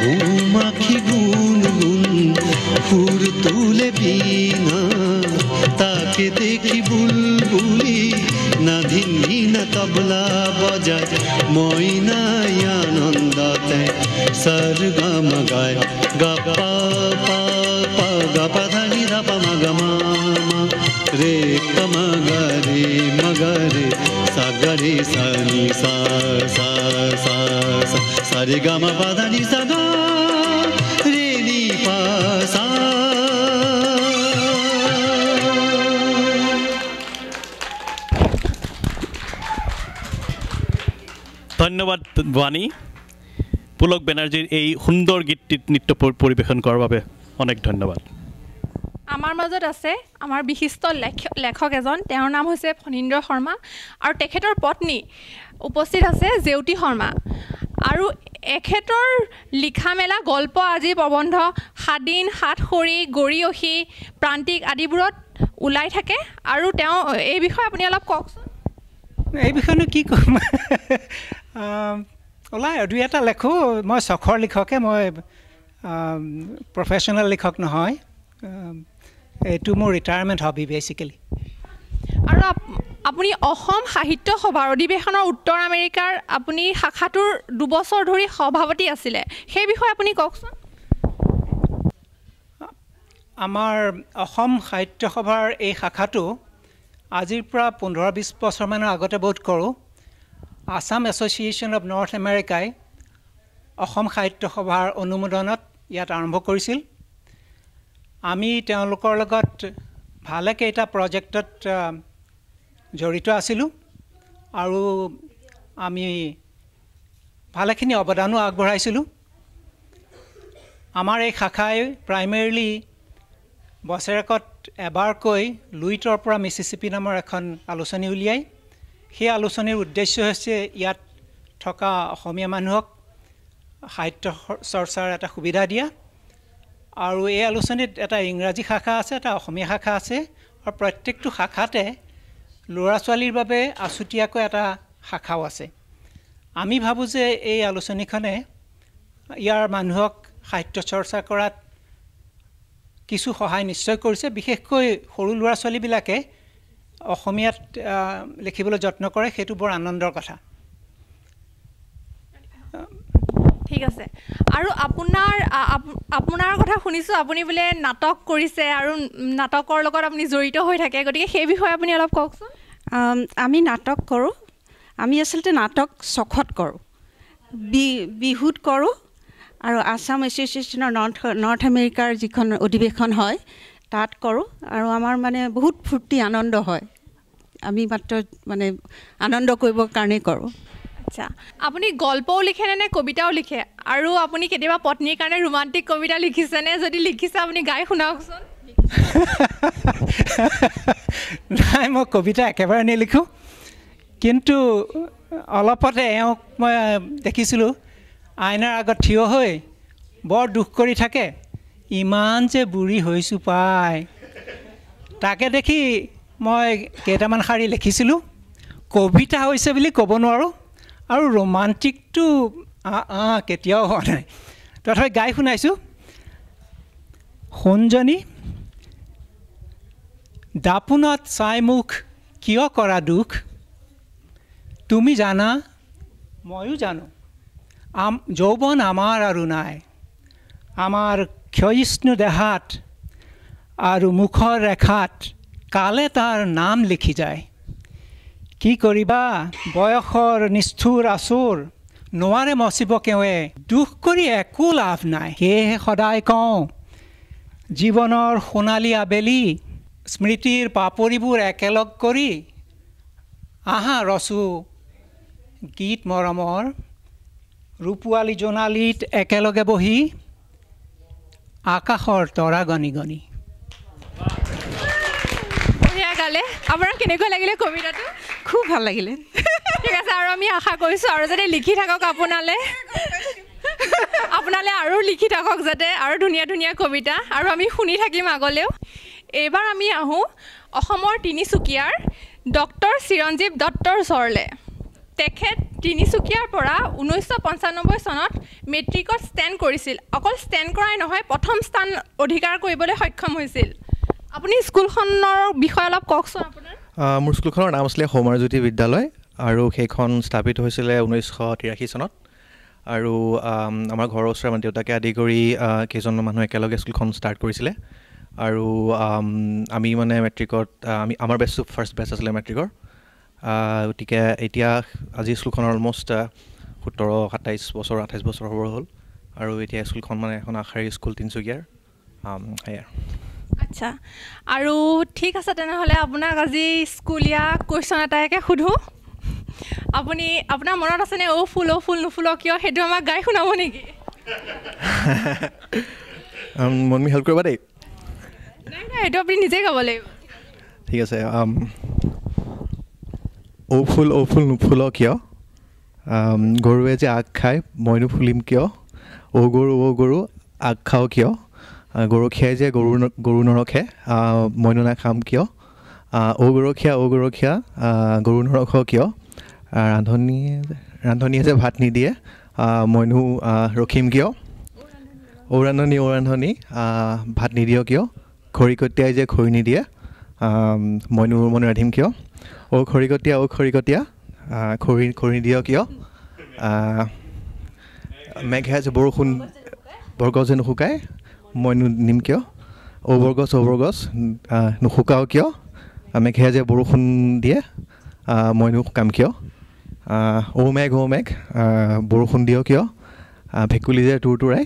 মৌমাখি গুনগুন ফুর তুলে বিনা তাকে দেখি বুলবুলি না ধিনি না তবলা বজায় ময়নাই আনন্দতে সরগম গায় গা পা পা পা গা পা ধা নি ধা পা মা গা মা মা রে গ মা গা রে মা গা রে সা গা রে সা নি সা সা সা সা রে গা মা পা ধা নি সা গা রে নি পা সা। ধন্যবাদ বাণী, পুলক বেনাৰ্জীৰ এই সুন্দৰ গীতটিত নৃত্য পৰিৱেশন কৰাৰ বাবে অনেক ধন্যবাদ। আমাৰ মাজত আছে আমাৰ বিশিষ্ট লেখক এজন, তেওঁৰ নাম হৈছে ফণীন্দ্ৰ শৰ্মা আৰু তেখেতৰ পত্নী উপস্থিত আছে জেউতি শৰ্মা। আৰু এখেতৰ লিখা মেলা গল্প আজি প্ৰবন্ধ সাদিন সাতসৰী গৰিয়সী প্ৰান্তিক আদিবোৰত ওলাই থাকে। আৰু তেওঁ এই বিষয়ে আপুনি অলপ কওকচোন। এই বিষয়েনো কি ক'ম, ওলাই দুই এটা লেখোঁ। মই চখৰ লিখকে, মই প্ৰফেশ্যনেল লিখক নহয়। এইটো মোৰ ৰিটায়াৰমেণ্ট হবি বেচিকেলি। আৰু আপুনি অসম সাহিত্য সভাৰ অধিৱেশনৰ উত্তৰ আমেৰিকাৰ আপুনি শাখাটোৰ 2 বছৰ ধৰি সভাপতি আছিলে, সেই বিষয়ে আপুনি কওকচোন। আমাৰ অসম সাহিত্য সভাৰ এই শাখাটো আজিৰ পৰা 15-20 বছৰমানৰ আগতে বোধ কৰোঁ আছাম এছ'চিয়েশ্যন অৱ নৰ্থ আমেৰিকাই অসম সাহিত্য সভাৰ অনুমোদনত ইয়াত আৰম্ভ কৰিছিল। আমি তেওঁলোকৰ লগত ভালেকেইটা প্ৰজেক্টত জড়িত আছিলোঁ আৰু আমি ভালেখিনি অৱদানো আগবঢ়াইছিলোঁ। আমাৰ এই শাখাই প্ৰাইমেৰীলি বছৰেকত এবাৰকৈ লুইটৰ পৰা মিছিছিপি নামৰ এখন আলোচনী উলিয়ায়। সেই আলোচনীৰ উদ্দেশ্য হৈছে ইয়াত থকা অসমীয়া মানুহক সাহিত্য চৰ্চাৰ এটা সুবিধা দিয়া। আৰু এই আলোচনীত এটা ইংৰাজী শাখা আছে, এটা অসমীয়া শাখা আছে, আৰু প্ৰত্যেকটো শাখাতে ল'ৰা ছোৱালীৰ বাবে আছুতীয়াকৈ এটা শাখাও আছে। আমি ভাবোঁ যে এই আলোচনীখনে ইয়াৰ মানুহক সাহিত্য চৰ্চা কৰাত কিছু সহায় নিশ্চয় কৰিছে। বিশেষকৈ সৰু ল'ৰা ছোৱালীবিলাকে অসমীয়াত লিখিবলৈ যত্ন কৰে, সেইটো বৰ আনন্দৰ কথা। ঠিক আছে। আৰু আপোনাৰ কথা শুনিছোঁ আপুনি বোলে নাটক কৰিছে আৰু নাটকৰ লগত আপুনি জড়িত হৈ থাকে, গতিকে সেই বিষয়ে আপুনি অলপ কওকচোন। আমি নাটক কৰোঁ। আমি আচলতে নাটক চখত কৰোঁ, বিহুত কৰোঁ আৰু আছাম এছ'চিয়েশ্যনৰ নৰ্থ আমেৰিকাৰ যিখন অধিৱেশন হয় তাত কৰোঁ। আৰু আমাৰ মানে বহুত ফূৰ্তি আনন্দ হয়, আমি মাত্ৰ মানে আনন্দ কৰিবৰ কাৰণেই কৰোঁ। আচ্ছা, আপুনি গল্পও লিখেনে নে কবিতাও লিখে? আৰু আপুনি কেতিয়াবা পত্নীৰ কাৰণে ৰোমান্টিক কবিতা লিখিছেনে? যদি লিখিছে আপুনি গাই শুনাওকচোন। নাই, মই কবিতা একেবাৰে নিলিখোঁ, কিন্তু অলপতে এওঁক মই দেখিছিলোঁ আইনাৰ আগত থিয় হৈ বৰ দুখ কৰি থাকে, ইমান যে বুঢ়ী হৈছোঁ পাই। তাকে দেখি মই কেইটামান শাৰী লিখিছিলোঁ। কবিতা হৈছে বুলি ক'ব নোৱাৰোঁ, আৰু ৰোমান্টিকটো কেতিয়াও হোৱা নাই, তথাপি গাই শুনাইছোঁ। সোণজনী দাপোনত চাই মুখ কিয় কৰা দুখ, তুমি জানা ময়ো জানো, যৌৱন আমাৰ আৰু নাই, আমাৰ ক্ষয়িষ্ণু দেহাত আৰু মুখৰ ৰেখাত কালে তাৰ নাম লিখি যায়। কি কৰিবা বয়সৰ নিষ্ঠুৰ আচুৰ, নোৱাৰে মচিব কেৱে, দুখ কৰি একো লাভ নাই। সেয়েহে সদায় কওঁ জীৱনৰ সোণালী আবেলি, স্মৃতিৰ পাপৰিবোৰ একেলগ কৰি আহা ৰচো গীত মৰমৰ, ৰূপোৱালী জোনালীত একেলগে বহি আকাশৰ তৰা গণি গণি। বঢ়িয়া গালে। আপোনাৰ কেনেকুৱা লাগিলে কবিতাটো? খুব ভাল লাগিলে। ঠিক আছে আৰু আমি আশা কৰিছোঁ আৰু যাতে লিখি থাকক আপোনালৈ আৰু লিখি থাকক যাতে আৰু ধুনীয়া ধুনীয়া কবিতা আৰু আমি শুনি থাকিম আগলৈও এইবাৰ আমি আহোঁ অসমৰ তিনিচুকীয়াৰ ডক্টৰ চিৰঞ্জীৱ দত্তৰ ওচৰলৈ তেখেত তিনিচুকীয়াৰ পৰা 1995 চনত মেট্ৰিকত ষ্টেণ্ড কৰিছিল অকল ষ্টেণ্ড কৰাই নহয় প্ৰথম স্থান অধিকাৰ কৰিবলৈ সক্ষম হৈছিল আপুনি স্কুলখনৰ বিষয়ে অলপ কওকচোন আপোনাৰ মোৰ স্কুলখনৰ নাম আছিলে সৌমাৰজ্যোতি বিদ্যালয় আৰু সেইখন স্থাপিত হৈছিলে 1983 চনত আৰু আমাৰ ঘৰৰ ওচৰৰ মানে দেউতাকে আদি কৰি কেইজন মানুহ একেলগে স্কুলখন ষ্টাৰ্ট কৰিছিলে আৰু আমি মানে মেট্ৰিকত আমাৰ বেষ্টটো ফাৰ্ষ্ট বেষ্ট আছিলে মেট্ৰিকৰ গতিকে এতিয়া আজি স্কুলখনৰ অলমষ্ট 17-27 বছৰ 28 বছৰ হ'ব হ'ল আৰু এতিয়া স্কুলখন মানে এখন আশাৰী স্কুল তিনিচুকীয়াৰ সেয়া আচ্ছা আৰু ঠিক আছে তেনেহ'লে আপোনাক আজি স্কুলীয়া কুৱেশ্যন এটাকে সোধোঁ আপুনি আপোনাৰ মনত আছেনে অ' ফুল নুফুল কিয় সেইটো আমাক গাই শুনাব নেকি মনমি হেল্প কৰিবা দেই নাই এইটো আপুনি নিজেই গাব লাগিব ঠিক আছে অ' ফুল নুফুল কিয় গৰুৱে যে আগ খায় মইনো ফুলিম কিয় অ' গৰু আগ খাওঁ কিয় গৰখীয়াই যে গৰু নৰখে মইনো নাখাম কিয় অ' গৰখীয়া গৰু নৰখ কিয় ৰান্ধনীয়ে যে ভাত নিদিয়ে মইনো ৰখিম কিয় অ' ৰান্ধনী ভাত নিদিয় কিয় খৰিকটীয়াই যে খৰি নিদিয়ে মইনো ৰান্ধিম কিয় অ' খৰিকটীয়া খৰি নিদিয় কিয় মেঘে যে বৰষুণ বৰগছ যে নুশুকায় মইনো নিম কিয় অ' বৰগছ নুশুকাও কিয় মেঘে যে বৰষুণ দিয়ে মইনো শুকাম কিয় অ' মেঘ বৰষুণ দিয় কিয় ভেকুলী যে তুৰতুৰাই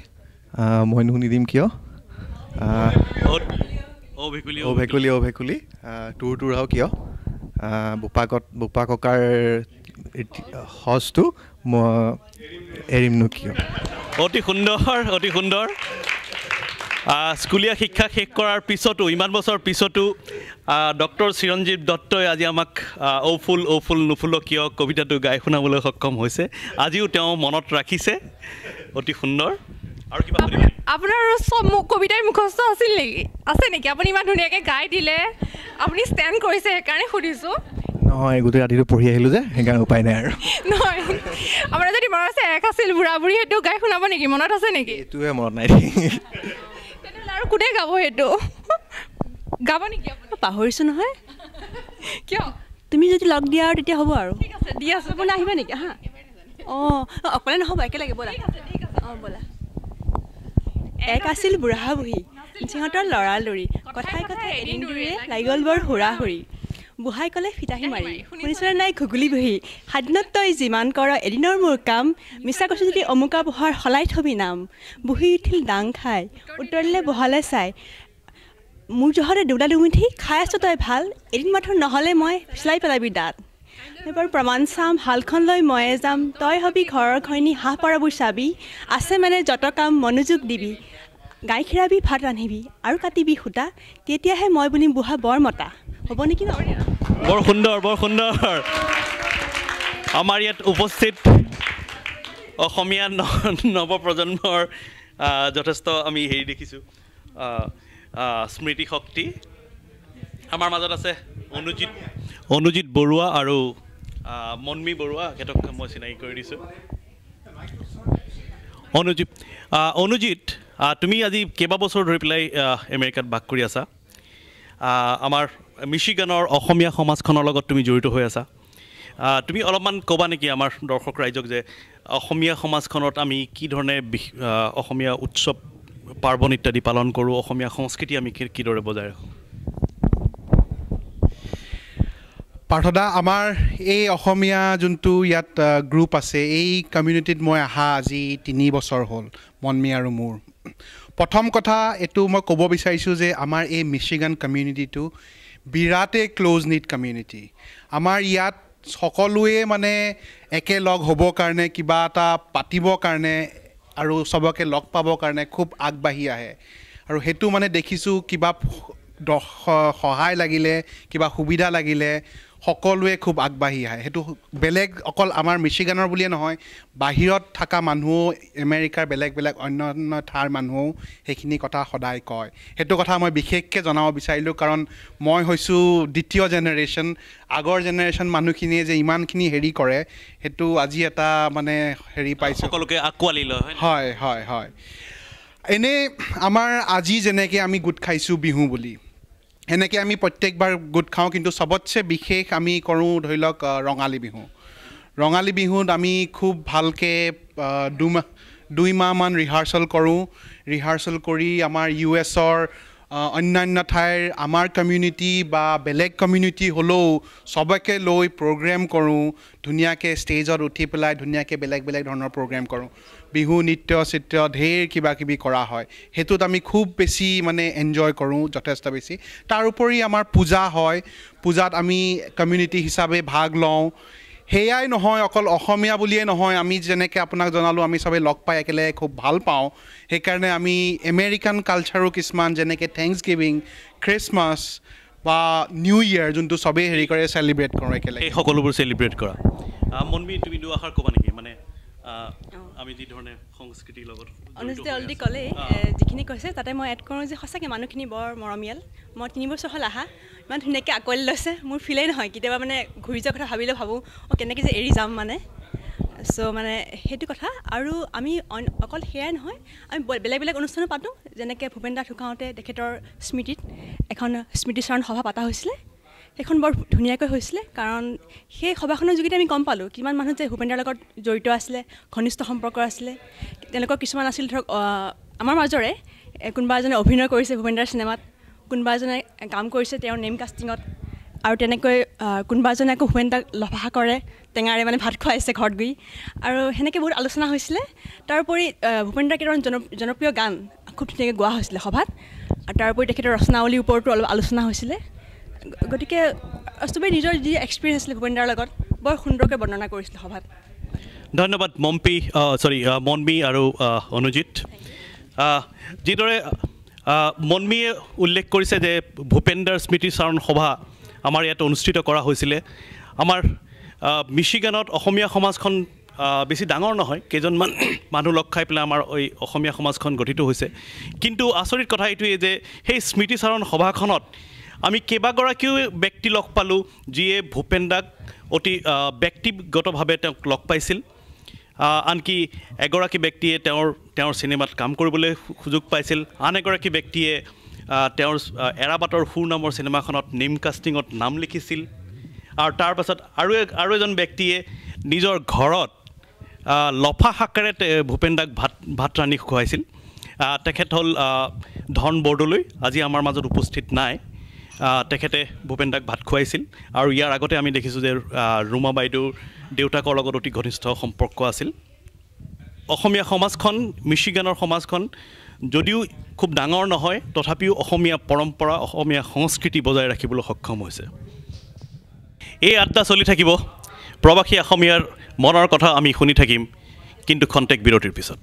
মইনো নিদিম কিয় অ' ভেকুলী তুৰতুৰাও কিয় বোপা ককাৰ সজটো মই এৰিমনো কিয় অতি সুন্দৰ স্কুলীয়া শিক্ষা শেষ কৰাৰ পিছতো ইমান বছৰ পিছতো ডক্টৰ চিৰঞ্জীৱ দত্তই আজি আমাক অ' ফুল নুফুল কিয় কবিতাটো গাই শুনাবলৈ সক্ষম হৈছে আজিও তেওঁ মনত ৰাখিছে অতি সুন্দৰ আৰু কিবা আপোনাৰ চব কবিতাৰ মুখস্থ আছিল নেকি আছে নেকি আপুনি ইমান ধুনীয়াকৈ গাই দিলে আপুনি ষ্টেণ্ড কৰিছে সেইকাৰণে সুধিছোঁ নহয় গোটেই ৰাতিটো পঢ়ি আহিলোঁ যে সেইকাৰণে উপায় নাই আৰু নহয় আপোনাৰ যদি মনত আছে এক আছিল বুঢ়া বুঢ়ী সেইটো গাই শুনাব নেকি মনত আছে নেকি এইটোৱে মনত নাই তেনেহ'লে আৰু কোনে গাব সেইটো গাব নেকি আপুনি পাহৰিছোঁ নহয় কিয় তুমি যদি লগ দিয়া আৰু তেতিয়া হ'ব আৰু ঠিক আছে দি আছোঁ বোলে আহিবা নেকি হা অঁ অকলে নহ'ব একেলগে ব'লা অঁ ব'লা এক আছিল বুঢ়া বুঢ়ী সিহঁতৰ লৰালৰি কথাই এদিন দুৰে লাগি গ'ল বৰ হুৰা-হুৰি বুঢ়াই ক'লে ফিতাহী মাৰি শুনিছনে নাই ঘুগুলি বহি সাদিনত তই যিমান কৰ এদিনৰ মোৰ কাম মিছা কৈছোঁ যদি অমুকা বহাৰ সলাই থবি নাম বুঢ়ী উঠিল ডাং খাই উত্তৰলৈ বহালে চাই মোৰ জহতে দুটা দুমুঠি খাই আছোঁ তই ভাল এদিন মাথোঁ নহ'লে মই চিলাই পেলাবি দাঁত এবাৰ প্ৰমাণ চাম হালখন লৈ ময়ে যাম তই হবি ঘৰৰ ঘৈণী হাঁহ পাৰবোৰ চাবি আছে মানে যত কাম মনোযোগ দিবি গাই খীৰাবি ভাত ৰান্ধিবি আৰু কাটিবি সূতা তেতিয়াহে মই বুলিম বুঢ়া বৰ মতা হ'ব নেকি ন বৰ সুন্দৰ আমাৰ ইয়াত উপস্থিত অসমীয়া নৱপ্ৰজন্মৰ যথেষ্ট আমি হেৰি দেখিছোঁ স্মৃতি শক্তি আমাৰ মাজত আছে অনুজিত বৰুৱা আৰু মনমি বৰুৱা সিহঁতক মই চিনাকি কৰি দিছোঁ অনুজিত তুমি আজি কেইবাবছৰ ধৰি পেলাই আমেৰিকাত বাস কৰি আছা আমাৰ মিচিগানৰ অসমীয়া সমাজখনৰ লগত তুমি জড়িত হৈ আছা তুমি অলপমান ক'বা নেকি আমাৰ দৰ্শক ৰাইজক যে অসমীয়া সমাজখনত আমি কি ধৰণে অসমীয়া উৎসৱ পাৰ্বণ ইত্যাদি পালন কৰোঁ অসমীয়া সংস্কৃতি আমি কিদৰে বজাই ৰাখোঁ পাৰ্থদা আমাৰ এই অসমীয়া যোনটো ইয়াত গ্ৰুপ আছে এই কমিউনিটিত মই অহা আজি 3 বছৰ হ'ল মনমি আৰু মোৰ প্ৰথম কথা এইটো মই ক'ব বিচাৰিছোঁ যে আমাৰ এই মিচিগান কমিউনিটিটো বিৰাটেই ক্ল'জ নিট কমিউনিটি আমাৰ ইয়াত সকলোৱে মানে একেলগ হ'বৰ কাৰণে কিবা এটা পাতিবৰ কাৰণে আৰু চবকে লগ পাবৰ কাৰণে খুব আগবাঢ়ি আহে আৰু সেইটো মানে দেখিছোঁ কিবা সহায় লাগিলে কিবা সুবিধা লাগিলে সকলোৱে খুব আগবাঢ়ি আহে সেইটো বেলেগ অকল আমাৰ মিচিগানৰ বুলিয়ে নহয় বাহিৰত থকা মানুহো আমেৰিকাৰ বেলেগ বেলেগ অন্য অন্য ঠাইৰ মানুহো সেইখিনি কথা সদায় কয় সেইটো কথা মই বিশেষকৈ জনাব বিচাৰিলোঁ কাৰণ মই হৈছোঁ দ্বিতীয় জেনেৰেশ্যন আগৰ জেনেৰেশ্যন মানুহখিনিয়ে যে ইমানখিনি হেৰি কৰে সেইটো আজি এটা মানে হেৰি পাইছোঁ সকলোকে আঁকোৱালি লয় হয় হয় হয় এনেই আমাৰ আজি যেনেকৈ আমি গোট খাইছোঁ বিহু বুলি এনেকৈ আমি প্ৰত্যেকবাৰ গোট খাওঁ কিন্তু চবতছে বিশেষ আমি কৰোঁ ধৰি লওক ৰঙালী বিহুত আমি খুব ভালকৈ দুইমাহমান ৰিহাৰ্চেল কৰোঁ ৰিহাৰ্চেল কৰি আমাৰ US-ৰ অন্যান্য ঠাইৰ আমাৰ কমিউনিটি বা বেলেগ কমিউনিটি হ'লেও চবকে লৈ প্ৰগ্ৰেম কৰোঁ ধুনীয়াকৈ ষ্টেজত উঠি পেলাই ধুনীয়াকৈ বেলেগ বেলেগ ধৰণৰ প্ৰগ্ৰেম কৰোঁ বিহু নৃত্য চিত্ৰ ঢেৰ কিবা কিবি কৰা হয় সেইটোত আমি খুব বেছি মানে এনজয় কৰোঁ যথেষ্ট বেছি তাৰোপৰি আমাৰ পূজা হয় পূজাত আমি কমিউনিটি হিচাপে ভাগ লওঁ সেয়াই নহয় অকল অসমীয়া বুলিয়ে নহয় আমি যেনেকৈ আপোনাক জনালোঁ আমি চবেই লগ পাই একেলগে খুব ভাল পাওঁ সেইকাৰণে আমি আমেৰিকান কালচাৰো কিছুমান যেনেকৈ থেংকছ গিভিং খ্ৰীষ্টমাছ বা নিউ ইয়েৰ যোনটো চবেই হেৰি কৰে চেলিব্ৰেট কৰোঁ একেলগে এই সকলোবোৰ চেলিব্ৰেট কৰা মনবি তুমি দুআষাৰ ক'বা নেকি মানে আমি যি ধৰণে সংস্কৃতিৰ লগত অনুজিতে অলৰেডি ক'লে যিখিনি কৈছে তাতে মই এড কৰোঁ যে সঁচাকৈ মানুহখিনি বৰ মৰমীয়াল মই 3 বছৰ হ'ল আহা ইমান ধুনীয়াকৈ আঁকোৱালি লৈছে মোৰ ফিলেই নহয় কেতিয়াবা মানে ঘূৰি যোৱাৰ কথা ভাবিলে ভাবোঁ কেনেকৈ যে এৰি যাম মানে চ' মানে সেইটো কথা আৰু আমি অকল সেয়াই নহয় আমি বেলেগ বেলেগ অনুষ্ঠানো পাতোঁ যেনেকৈ ভূপেন দা ঢুকাওঁতে তেখেতৰ স্মৃতিত এখন স্মৃতিচাৰণ সভা পতা হৈছিলে সেইখন বৰ ধুনীয়াকৈ হৈছিলে কাৰণ সেই সভাখনৰ যোগেদি আমি গম পালোঁ কিমান মানুহ যে ভূপেন দাৰ লগত জড়িত আছিলে ঘনিষ্ঠ সম্পৰ্ক আছিলে তেওঁলোকৰ কিছুমান আছিল ধৰক আমাৰ মাজৰে কোনোবা এজনে অভিনয় কৰিছে ভূপেন দাৰ চিনেমাত কোনোবা এজনে কাম কৰিছে তেওঁৰ নেম কাষ্টিঙত আৰু তেনেকৈ কোনোবা এজনে আকৌ ভূপেন দাক লফা কৰে টেঙাৰে মানে ভাত খুৱাইছে ঘৰত গৈ আৰু সেনেকৈ বহুত আলোচনা হৈছিলে তাৰোপৰি ভূপেন দাৰ কেইটামান জনপ্ৰিয় গান খুব ধুনীয়াকৈ গোৱা হৈছিলে সভাত আৰু তাৰোপৰি তেখেতৰ ৰচনাৱলীৰ ওপৰতো অলপ আলোচনা হৈছিলে গতিকে চবেই নিজৰ যি এক্সপিৰিয়েঞ্চ আছিলে ভূপেন দাৰ লগত বৰ সুন্দৰকৈ বৰ্ণনা কৰিছিলে সভাত ধন্যবাদ মনবি আৰু অনুজিত যিদৰে মনবিয়ে উল্লেখ কৰিছে যে ভূপেন দাৰ স্মৃতিচাৰণ সভা আমাৰ ইয়াত অনুষ্ঠিত কৰা হৈছিলে আমাৰ মিচিগানত অসমীয়া সমাজখন বেছি ডাঙৰ নহয় কেইজনমান মানুহ লগ খাই পেলাই আমাৰ এই অসমীয়া সমাজখন গঠিত হৈছে কিন্তু আচৰিত কথা এইটোৱেই যে সেই স্মৃতিচাৰণ সভাখনত আমি কেইবাগৰাকীও ব্যক্তি লগ পালোঁ যিয়ে ভূপেন দাক অতি ব্যক্তিগতভাৱে তেওঁক লগ পাইছিল আনকি এগৰাকী ব্যক্তিয়ে তেওঁৰ চিনেমাত কাম কৰিবলৈ সুযোগ পাইছিল আন এগৰাকী ব্যক্তিয়ে তেওঁৰ এৰাবাটৰ সুৰ নামৰ চিনেমাখনত নেম কাষ্টিঙত নাম লিখিছিল আৰু তাৰ পাছত আৰু এজন ব্যক্তিয়ে নিজৰ ঘৰত লফা শাকেৰে ভূপেন দাক ভাত ৰান্ধি খুৱাইছিল তেখেত হ'ল ধন বৰদলৈ আজি আমাৰ মাজত উপস্থিত নাই তেখেতে ভূপেন দাক ভাত খুৱাইছিল আৰু ইয়াৰ আগতে আমি দেখিছোঁ যে ৰুমা বাইদেউৰ দেউতাকৰ লগত অতি ঘনিষ্ঠ সম্পৰ্ক আছিল অসমীয়া সমাজখন মিচিগানৰ সমাজখন যদিও খুব ডাঙৰ নহয় তথাপিও অসমীয়া পৰম্পৰা অসমীয়া সংস্কৃতি বজাই ৰাখিবলৈ সক্ষম হৈছে এই আড্ডা চলি থাকিব প্ৰবাসী অসমীয়াৰ মনৰ কথা আমি শুনি থাকিম কিন্তু খন্তেক বিৰতিৰ পিছত